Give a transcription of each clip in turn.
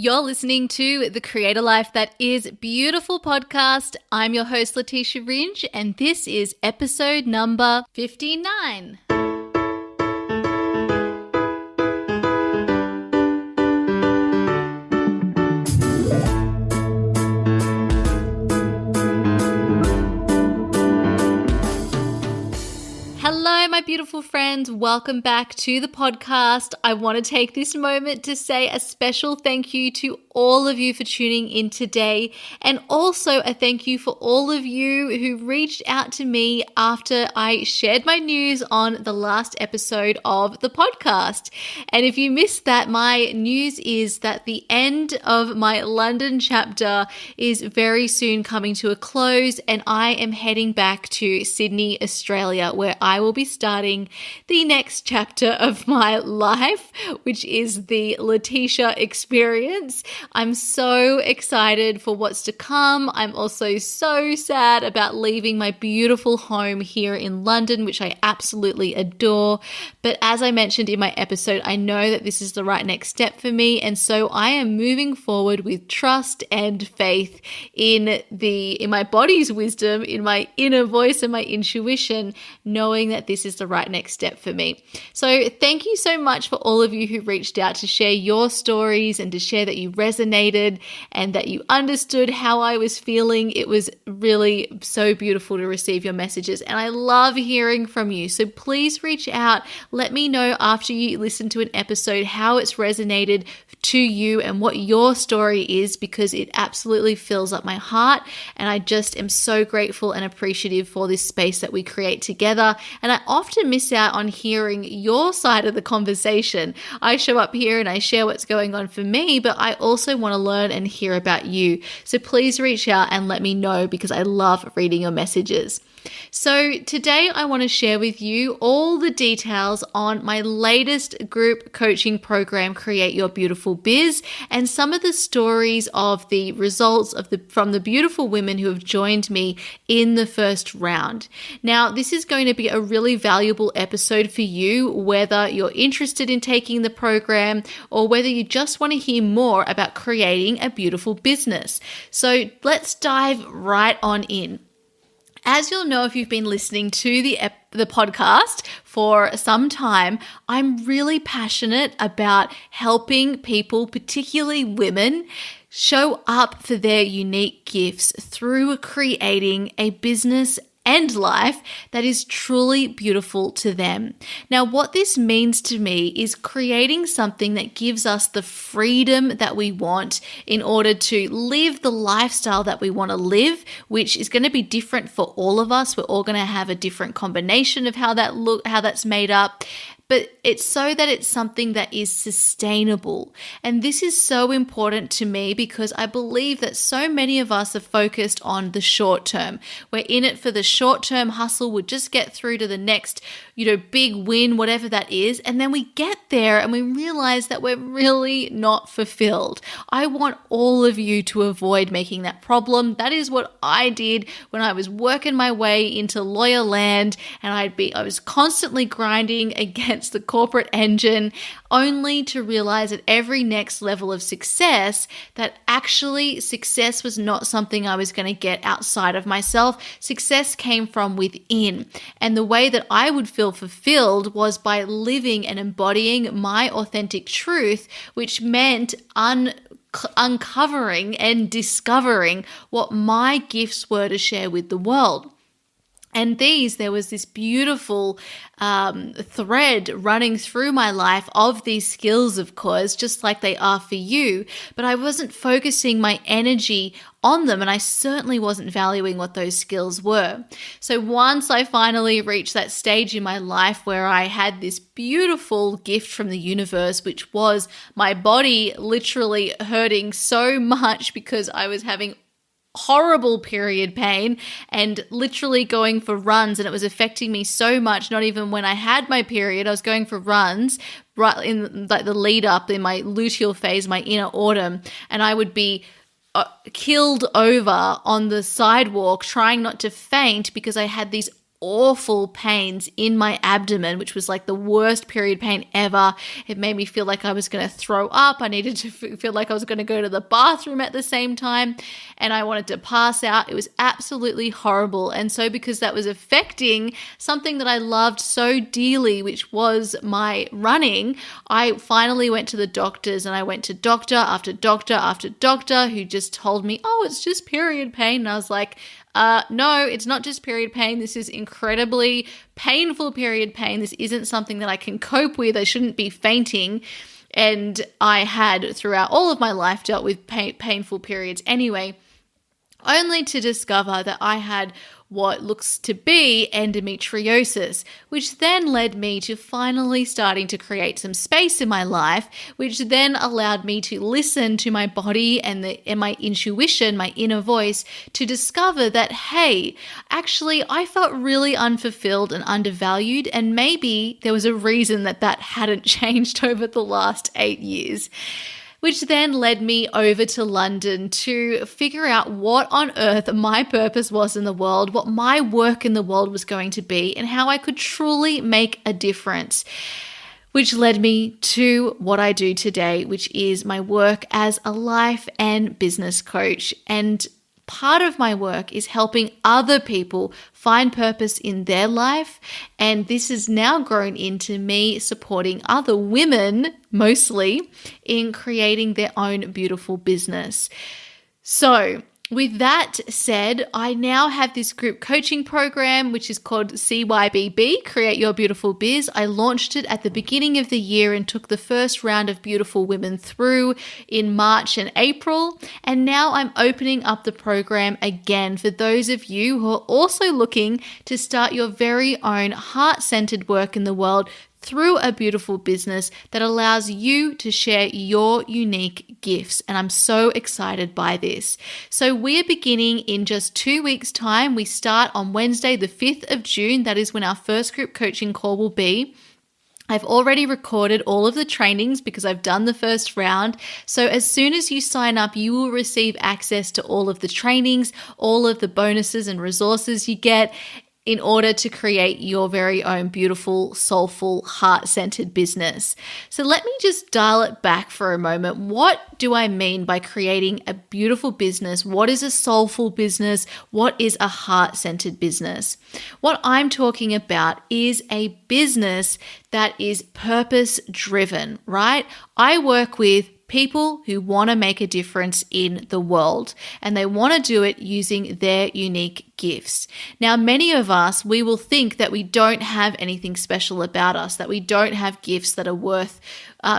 You're listening to the Creator Life That Is Beautiful podcast. I'm your host, Leticia Ringe, and this is episode number 59. Hello, my beautiful friends. Welcome back to the podcast. I want to take this moment to say a special thank you to all of you for tuning in today, and also a thank you for all of you who reached out to me after I shared my news on the last episode of the podcast. And if you missed that, my news is that the end of my London chapter is very soon coming to a close, and I am heading back to Sydney, Australia, where I will be starting the next chapter of my life, which is the Leticia experience. I'm so excited for what's to come. I'm also so sad about leaving my beautiful home here in London, which I absolutely adore. But as I mentioned in my episode, I know that this is the right next step for me. And so I am moving forward with trust and faith in my body's wisdom, in my inner voice and my intuition, knowing that this is the right next step for me. So thank you so much for all of you who reached out to share your stories and to share that you resonated and that you understood how I was feeling. It was really so beautiful to receive your messages, and I love hearing from you. So please reach out. Let me know after you listen to an episode how it's resonated to you and what your story is, because it absolutely fills up my heart, and I just am so grateful and appreciative for this space that we create together. And I often miss out on hearing your side of the conversation. I show up here and I share what's going on for me, but I also want to learn and hear about you. So please reach out and let me know, because I love reading your messages. So today I want to share with you all the details on my latest group coaching program, Create Your Beautiful Biz, and some of the stories of the results from the beautiful women who have joined me in the first round. Now, this is going to be a really valuable episode for you, whether you're interested in taking the program or whether you just want to hear more about creating a beautiful business. So let's dive right on in. As you'll know if you've been listening to the podcast for some time, I'm really passionate about helping people, particularly women, show up for their unique gifts through creating a business and life that is truly beautiful to them. Now, what this means to me is creating something that gives us the freedom that we want in order to live the lifestyle that we want to live, which is going to be different for all of us. We're all going to have a different combination of how that's made up. But it's so that it's something that is sustainable. And this is so important to me because I believe that so many of us are focused on the short term. We're in it for the short term hustle. We'll just get through to the next, big win, whatever that is. And then we get there and we realize that we're really not fulfilled. I want all of you to avoid making that problem. That is what I did when I was working my way into lawyer land, and I was constantly grinding against the corporate engine, only to realize at every next level of success that actually success was not something I was going to get outside of myself. Success came from within. And the way that I would feel fulfilled was by living and embodying my authentic truth, which meant uncovering and discovering what my gifts were to share with the world. And there was this beautiful thread running through my life of these skills, of course, just like they are for you. But I wasn't focusing my energy on them, and I certainly wasn't valuing what those skills were. So once I finally reached that stage in my life where I had this beautiful gift from the universe, which was my body literally hurting so much because I was having horrible period pain and literally going for runs, and it was affecting me so much. Not even when I had my period, I was going for runs right in like the lead up in my luteal phase, my inner autumn, and I would be killed over on the sidewalk trying not to faint because I had these awful pains in my abdomen, which was like the worst period pain ever. It made me feel like I was going to throw up. I needed to feel like I was going to go to the bathroom at the same time, and I wanted to pass out. It was absolutely horrible. And so because that was affecting something that I loved so dearly, which was my running, I finally went to the doctors, and I went to doctor after doctor after doctor who just told me, oh, it's just period pain. And I was like, no, it's not just period pain. This is incredibly painful period pain. This isn't something that I can cope with. I shouldn't be fainting. And I had throughout all of my life dealt with painful periods anyway, only to discover that I had what looks to be endometriosis, which then led me to finally starting to create some space in my life, which then allowed me to listen to my body and my intuition, my inner voice, to discover that, hey, actually, I felt really unfulfilled and undervalued, and maybe there was a reason that hadn't changed over the last 8 years. Which then led me over to London to figure out what on earth my purpose was in the world, what my work in the world was going to be, and how I could truly make a difference. Which led me to what I do today, which is my work as a life and business coach. And part of my work is helping other people find purpose in their life. And this has now grown into me supporting other women, mostly, in creating their own beautiful business. So, with that said, I now have this group coaching program, which is called CYBB, Create Your Beautiful Biz. I launched it at the beginning of the year and took the first round of beautiful women through in March and April. And now I'm opening up the program again for those of you who are also looking to start your very own heart-centered work in the world through a beautiful business that allows you to share your unique gifts. And I'm so excited by this. So we are beginning in just 2 weeks' time. We start on Wednesday, the 5th of June. That is when our first group coaching call will be. I've already recorded all of the trainings because I've done the first round. So as soon as you sign up, you will receive access to all of the trainings, all of the bonuses and resources you get in order to create your very own beautiful, soulful, heart-centered business. So let me just dial it back for a moment. What do I mean by creating a beautiful business? What is a soulful business? What is a heart-centered business? What I'm talking about is a business that is purpose-driven, right? I work with people who want to make a difference in the world, and they want to do it using their unique gifts. Now, many of us, we will think that we don't have anything special about us, that we don't have gifts that are worth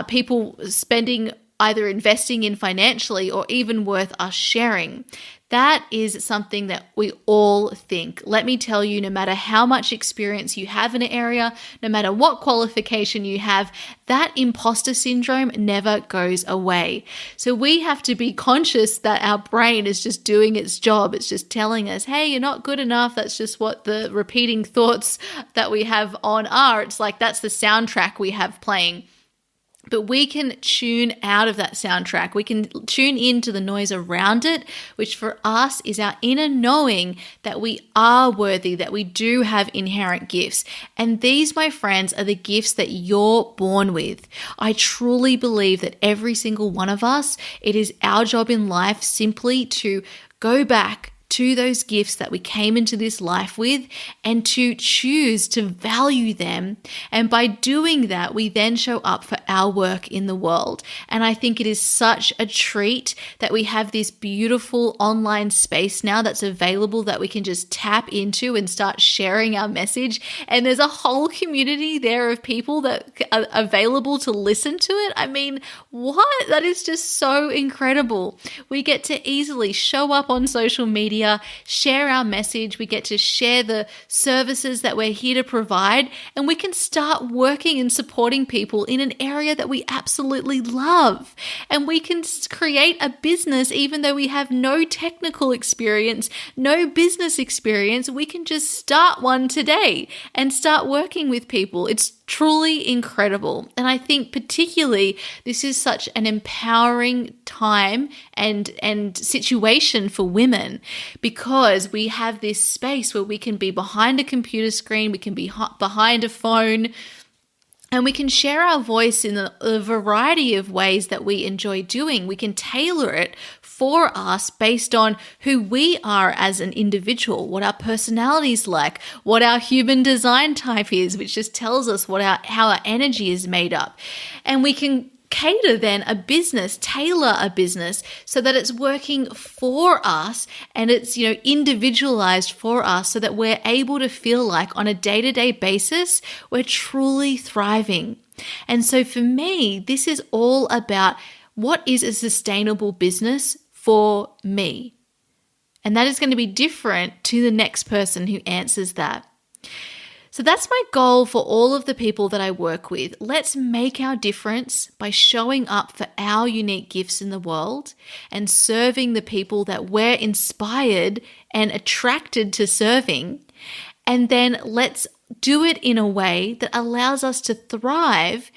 people spending, either investing in financially or even worth us sharing. That is something that we all think. Let me tell you, no matter how much experience you have in an area, no matter what qualification you have, that imposter syndrome never goes away. So we have to be conscious that our brain is just doing its job. It's just telling us, hey, you're not good enough. That's just what the repeating thoughts that we have on are. It's like that's the soundtrack we have playing. But we can tune out of that soundtrack. We can tune into the noise around it, which for us is our inner knowing that we are worthy, that we do have inherent gifts. And these, my friends, are the gifts that you're born with. I truly believe that every single one of us, it is our job in life simply to go back to those gifts that we came into this life with and to choose to value them. And by doing that, we then show up for our work in the world. And I think it is such a treat that we have this beautiful online space now that's available that we can just tap into and start sharing our message. And there's a whole community there of people that are available to listen to it. I mean, what? That is just so incredible. We get to easily show up on social media, share our message, we get to share the services that we're here to provide, and we can start working and supporting people in an area that we absolutely love. And we can create a business even though we have no technical experience, no business experience. We can just start one today and start working with people. It's truly incredible. And I think particularly this is such an empowering time and situation for women, because we have this space where we can be behind a computer screen, we can be behind a phone, and we can share our voice in a variety of ways that we enjoy doing. We can tailor it for us based on who we are as an individual, what our personality is like, what our human design type is, which just tells us how our energy is made up. And we can cater then a business, tailor a business so that it's working for us and it's, individualized for us, so that we're able to feel like on a day-to-day basis, we're truly thriving. And so for me, this is all about what is a sustainable business for me. And that is going to be different to the next person who answers that. So that's my goal for all of the people that I work with. Let's make our difference by showing up for our unique gifts in the world and serving the people that we're inspired and attracted to serving. And then let's do it in a way that allows us to thrive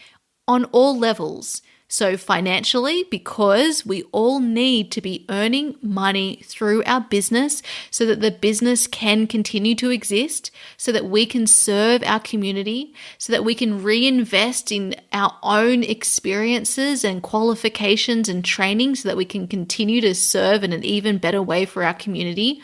on all levels. So financially, because we all need to be earning money through our business so that the business can continue to exist, so that we can serve our community, so that we can reinvest in our own experiences and qualifications and training so that we can continue to serve in an even better way for our community.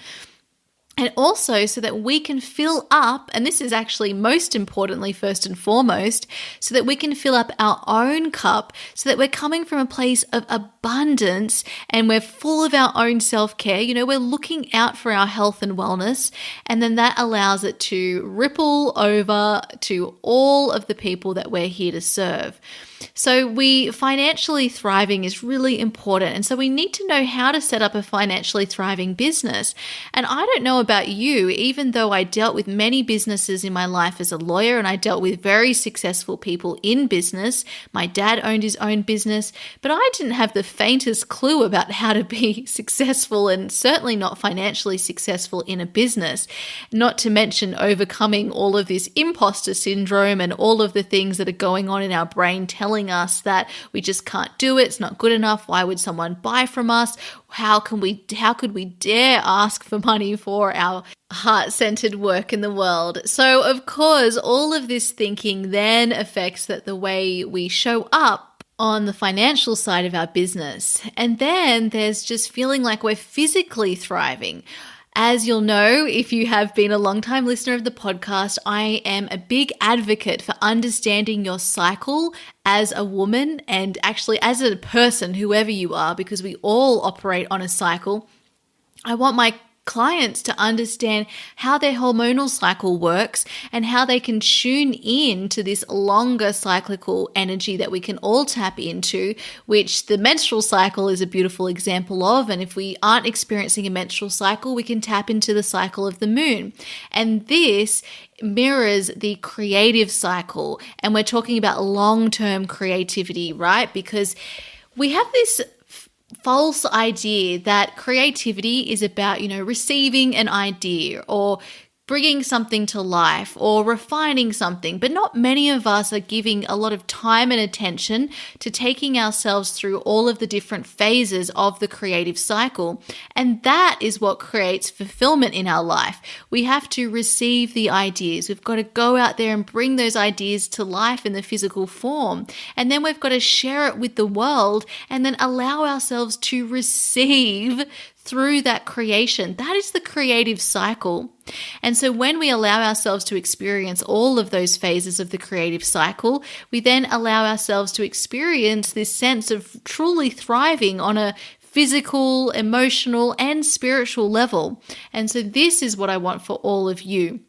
And also so that we can fill up, and this is actually most importantly, first and foremost, so that we can fill up our own cup so that we're coming from a place of abundance and we're full of our own self-care. We're looking out for our health and wellness, and then that allows it to ripple over to all of the people that we're here to serve. So financially thriving is really important. And so we need to know how to set up a financially thriving business. And I don't know about you, even though I dealt with many businesses in my life as a lawyer and I dealt with very successful people in business. My dad owned his own business, but I didn't have the faintest clue about how to be successful, and certainly not financially successful in a business, not to mention overcoming all of this imposter syndrome and all of the things that are going on in our brain telling us that we just can't do it, it's not good enough, why would someone buy from us, how could we dare ask for money for our heart-centered work in the world. So of course, all of this thinking then affects the way we show up on the financial side of our business. And then there's just feeling like we're physically thriving. As you'll know, if you have been a long-time listener of the podcast, I am a big advocate for understanding your cycle as a woman and actually as a person, whoever you are, because we all operate on a cycle. I want my clients to understand how their hormonal cycle works and how they can tune in to this longer cyclical energy that we can all tap into, which the menstrual cycle is a beautiful example of. And if we aren't experiencing a menstrual cycle, we can tap into the cycle of the moon. And this mirrors the creative cycle. And we're talking about long-term creativity, right? Because we have this false idea that creativity is about, receiving an idea or bringing something to life or refining something, but not many of us are giving a lot of time and attention to taking ourselves through all of the different phases of the creative cycle. And that is what creates fulfillment in our life. We have to receive the ideas. We've got to go out there and bring those ideas to life in the physical form. And then we've got to share it with the world and then allow ourselves to receive through that creation. That is the creative cycle. And so when we allow ourselves to experience all of those phases of the creative cycle, we then allow ourselves to experience this sense of truly thriving on a physical, emotional, and spiritual level. And so this is what I want for all of you.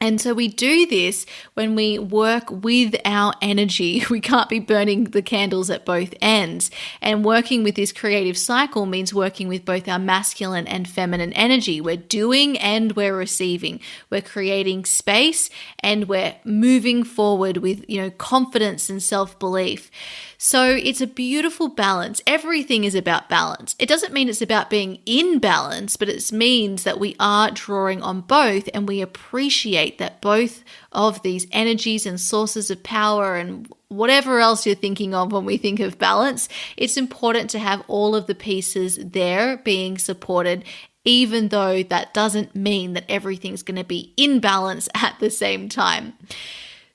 And so we do this when we work with our energy. We can't be burning the candles at both ends. And working with this creative cycle means working with both our masculine and feminine energy. We're doing and we're receiving. We're creating space and we're moving forward with, confidence and self-belief. So it's a beautiful balance. Everything is about balance. It doesn't mean it's about being in balance, but it means that we are drawing on both and we appreciate appreciate that both of these energies and sources of power and whatever else you're thinking of when we think of balance, it's important to have all of the pieces there being supported, even though that doesn't mean that everything's going to be in balance at the same time.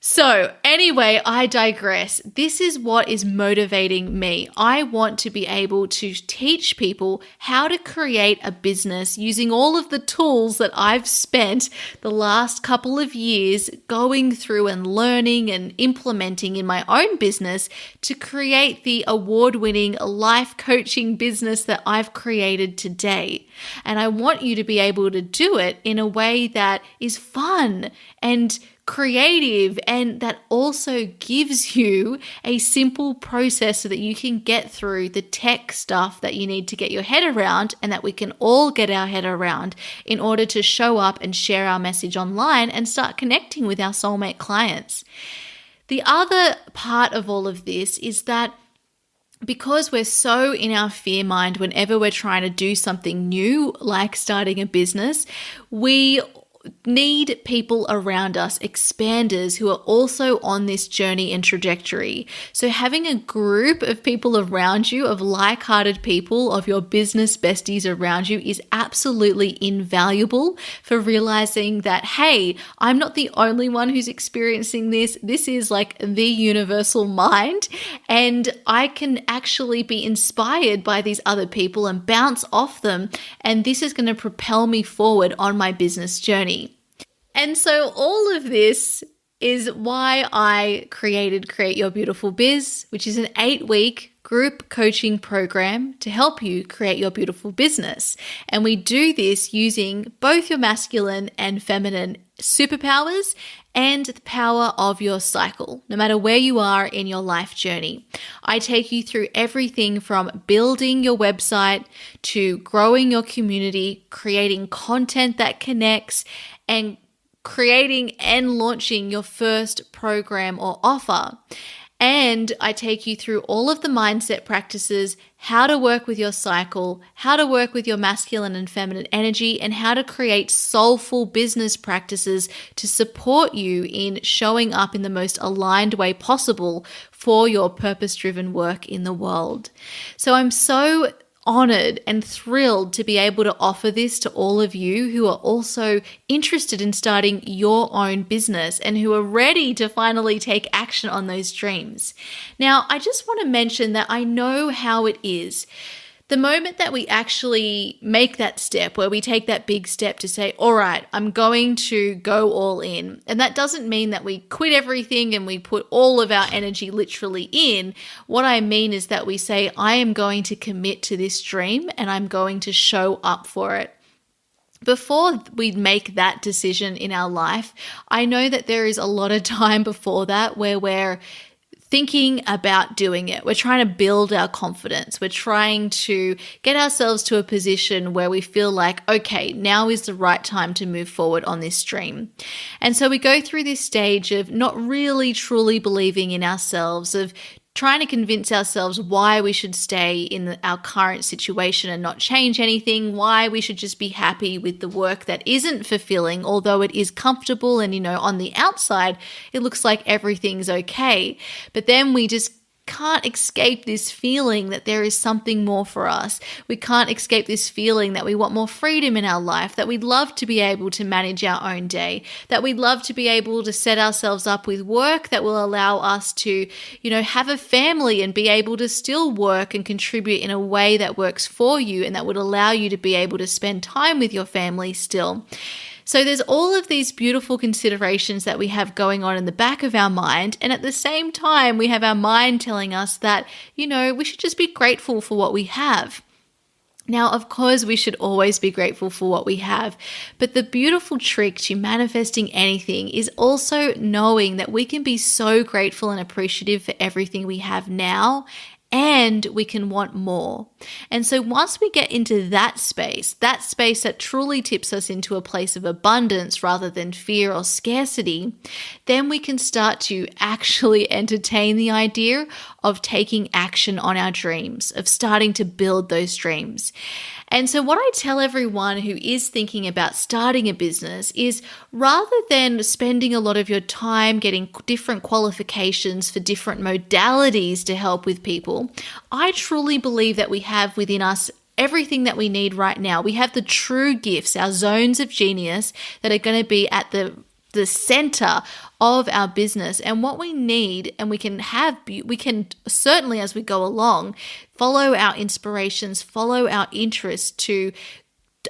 So anyway, I digress. This is what is motivating me. I want to be able to teach people how to create a business using all of the tools that I've spent the last couple of years going through and learning and implementing in my own business to create the award-winning life coaching business that I've created today. And I want you to be able to do it in a way that is fun and creative, and that also gives you a simple process so that you can get through the tech stuff that you need to get your head around, and that we can all get our head around in order to show up and share our message online and start connecting with our soulmate clients. The other part of all of this is that because we're so in our fear mind whenever we're trying to do something new, like starting a business, we need people around us, expanders, who are also on this journey and trajectory. So having a group of people around you, of like-hearted people, of your business besties around you, is absolutely invaluable for realizing that, hey, I'm not the only one who's experiencing this. This is like the universal mind, and I can actually be inspired by these other people and bounce off them, and this is going to propel me forward on my business journey. And so all of this is why I created Create Your Beautiful Biz, which is an 8-week group coaching program to help you create your beautiful business. And we do this using both your masculine and feminine superpowers and the power of your cycle, no matter where you are in your life journey. I take you through everything from building your website to growing your community, creating content that connects, and creating and launching your first program or offer. And I take you through all of the mindset practices, how to work with your cycle, how to work with your masculine and feminine energy, and how to create soulful business practices to support you in showing up in the most aligned way possible for your purpose-driven work in the world. So I'm so honored and thrilled to be able to offer this to all of you who are also interested in starting your own business and who are ready to finally take action on those dreams. Now, I just want to mention that I know how it is. The moment that we actually make that step, where we take that big step to say, all right, I'm going to go all in. And that doesn't mean that we quit everything and we put all of our energy literally in. What I mean is that we say, I am going to commit to this dream and I'm going to show up for it. Before we make that decision in our life, I know that there is a lot of time before that where we're thinking about doing it. We're trying to build our confidence. We're trying to get ourselves to a position where we feel like, okay, now is the right time to move forward on this dream. And so we go through this stage of not really truly believing in ourselves, of trying to convince ourselves why we should stay in our current situation and not change anything, why we should just be happy with the work that isn't fulfilling, although it is comfortable and, on the outside, it looks like everything's okay. But then we just can't escape this feeling that there is something more for us. We can't escape this feeling that we want more freedom in our life, that we'd love to be able to manage our own day, that we'd love to be able to set ourselves up with work that will allow us to, have a family and be able to still work and contribute in a way that works for you and that would allow you to be able to spend time with your family still. So there's all of these beautiful considerations that we have going on in the back of our mind. And at the same time, we have our mind telling us that, we should just be grateful for what we have. Now, of course, we should always be grateful for what we have. But the beautiful trick to manifesting anything is also knowing that we can be so grateful and appreciative for everything we have now, and we can want more. And so once we get into that space that truly tips us into a place of abundance rather than fear or scarcity, then we can start to actually entertain the idea of taking action on our dreams, of starting to build those dreams. And so what I tell everyone who is thinking about starting a business is, rather than spending a lot of your time getting different qualifications for different modalities to help with people, I truly believe that we have within us everything that we need right now. We have the true gifts, our zones of genius that are going to be at the center of our business. And what we need, and we can certainly, as we go along, follow our inspirations, follow our interests to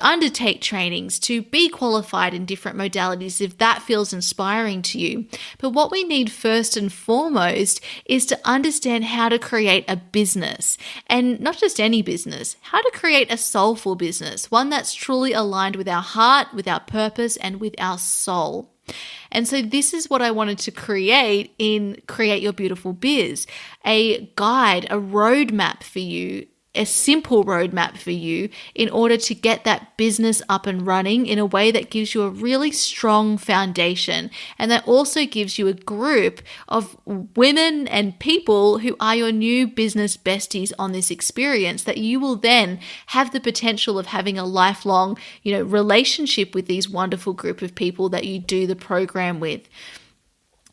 undertake trainings, to be qualified in different modalities if that feels inspiring to you. But what we need first and foremost is to understand how to create a business, and not just any business, how to create a soulful business, one that's truly aligned with our heart, with our purpose, and with our soul. And so this is what I wanted to create in Create Your Beautiful Biz, a guide, a roadmap for you, a simple roadmap for you in order to get that business up and running in a way that gives you a really strong foundation, and that also gives you a group of women and people who are your new business besties on this experience, that you will then have the potential of having a lifelong, relationship with these wonderful group of people that you do the program with.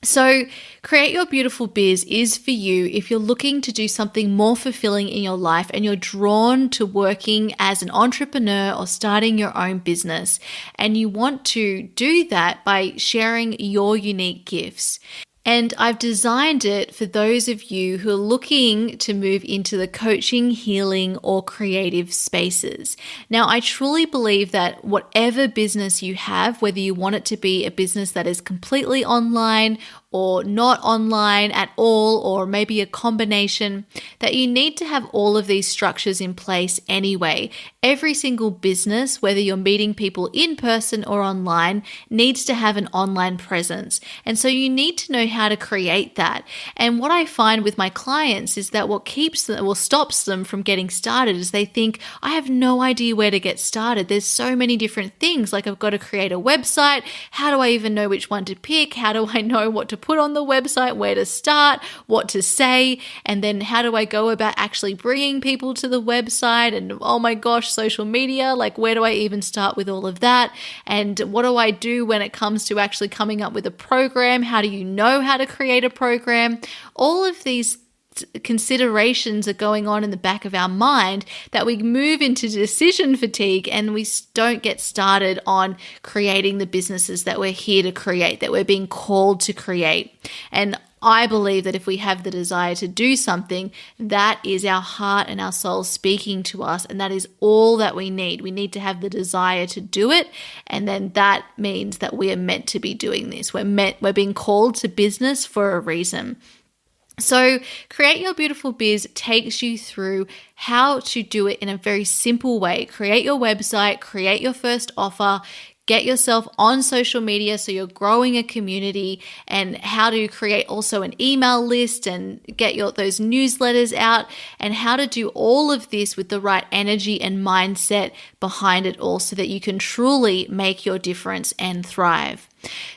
So Create Your Beautiful Biz is for you if you're looking to do something more fulfilling in your life and you're drawn to working as an entrepreneur or starting your own business, and you want to do that by sharing your unique gifts. And I've designed it for those of you who are looking to move into the coaching, healing, or creative spaces. Now, I truly believe that whatever business you have, whether you want it to be a business that is completely online or not online at all, or maybe a combination, that you need to have all of these structures in place anyway. Every single business, whether you're meeting people in person or online, needs to have an online presence. And so you need to know how to create that. And what I find with my clients is that what stops them from getting started is they think, I have no idea where to get started. There's so many different things. Like, I've got to create a website. How do I even know which one to pick? How do I know what to put on the website, where to start, what to say, and then how do I go about actually bringing people to the website? And oh my gosh, social media, like, where do I even start with all of that? And what do I do when it comes to actually coming up with a program? How do you know how to create a program? All of these considerations are going on in the back of our mind that we move into decision fatigue, and we don't get started on creating the businesses that we're here to create, that we're being called to create. And I believe that if we have the desire to do something, that is our heart and our soul speaking to us, and that is all that we need. We need to have the desire to do it, and then that means that we are meant to be doing this. We're being called to business for a reason. So Create Your Beautiful Biz takes you through how to do it in a very simple way. Create your website, create your first offer, get yourself on social media so you're growing a community, and how to create also an email list and get those newsletters out, and how to do all of this with the right energy and mindset behind it all so that you can truly make your difference and thrive.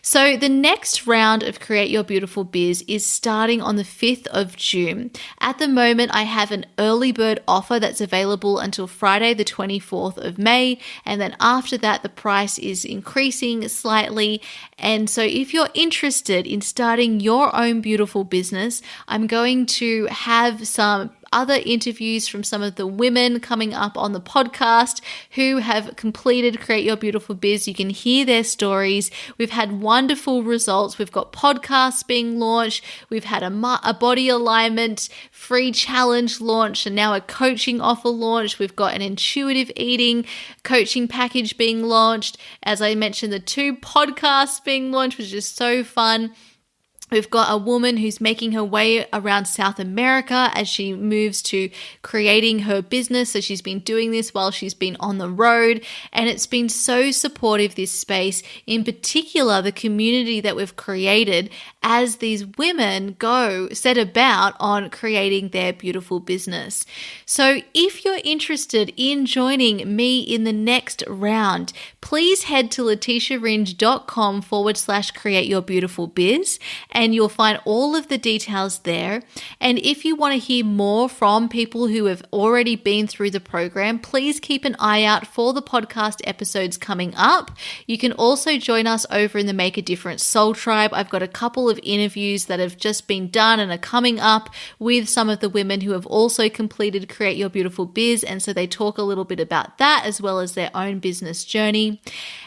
So the next round of Create Your Beautiful Biz is starting on the 5th of June. At the moment, I have an early bird offer that's available until Friday, the 24th of May. And then after that, the price is increasing slightly. And so if you're interested in starting your own beautiful business, I'm going to have some other interviews from some of the women coming up on the podcast who have completed Create Your Beautiful Biz. You can hear their stories. We've had wonderful results. We've got podcasts being launched. We've had a body alignment free challenge launch, and now a coaching offer launch. We've got an intuitive eating coaching package being launched. As I mentioned, the 2 podcasts being launched, which is so fun. We've got a woman who's making her way around South America as she moves to creating her business. So she's been doing this while she's been on the road, and it's been so supportive, this space, in particular the community that we've created as these women set about on creating their beautiful business. So if you're interested in joining me in the next round, please head to leticiaringe.com/create your beautiful biz. and you'll find all of the details there. And if you want to hear more from people who have already been through the program, please keep an eye out for the podcast episodes coming up. You can also join us over in the Make a Difference Soul Tribe. I've got a couple of interviews that have just been done and are coming up with some of the women who have also completed Create Your Beautiful Biz, and so they talk a little bit about that as well as their own business journey.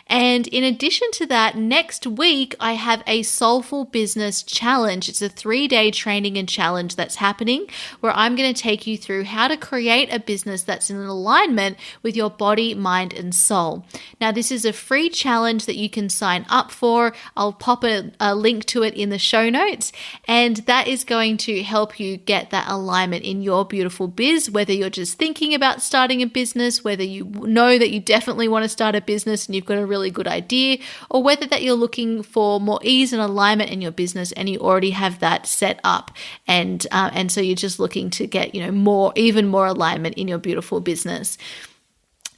And in addition to that, next week I have a Soulful Business Challenge. It's a 3-day training and challenge that's happening where I'm going to take you through how to create a business that's in alignment with your body, mind, and soul. Now, this is a free challenge that you can sign up for. I'll pop a link to it in the show notes, and that is going to help you get that alignment in your beautiful biz, whether you're just thinking about starting a business, whether you know that you definitely want to start a business and you've got a really good idea, or whether that you're looking for more ease and alignment in your business and you already have that set up, and so you're just looking to get even more alignment in your beautiful business.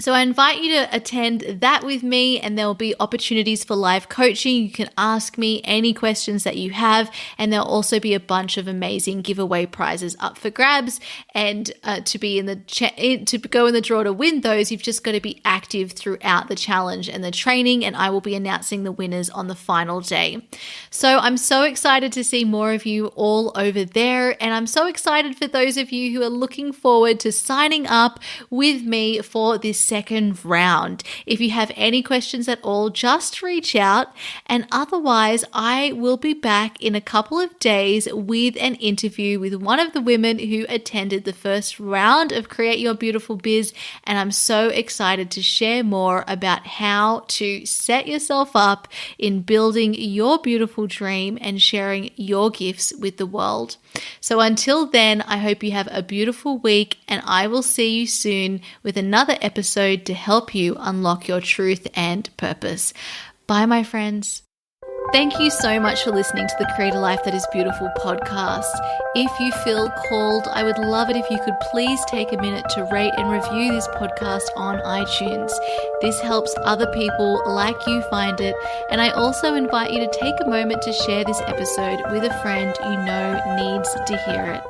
So I invite you to attend that with me, and there will be opportunities for live coaching. You can ask me any questions that you have, and there'll also be a bunch of amazing giveaway prizes up for grabs. And to be to go in the draw to win those, you've just got to be active throughout the challenge and the training, and I will be announcing the winners on the final day. So I'm so excited to see more of you all over there, and I'm so excited for those of you who are looking forward to signing up with me for this second round. If you have any questions at all, just reach out, and otherwise I will be back in a couple of days with an interview with one of the women who attended the first round of Create Your Beautiful Biz, and I'm so excited to share more about how to set yourself up in building your beautiful dream and sharing your gifts with the world. So until then, I hope you have a beautiful week, and I will see you soon with another episode to help you unlock your truth and purpose. Bye, my friends. Thank you so much for listening to the Create a Life That Is Beautiful podcast. If you feel called, I would love it if you could please take a minute to rate and review this podcast on iTunes. This helps other people like you find it, and I also invite you to take a moment to share this episode with a friend you know needs to hear it.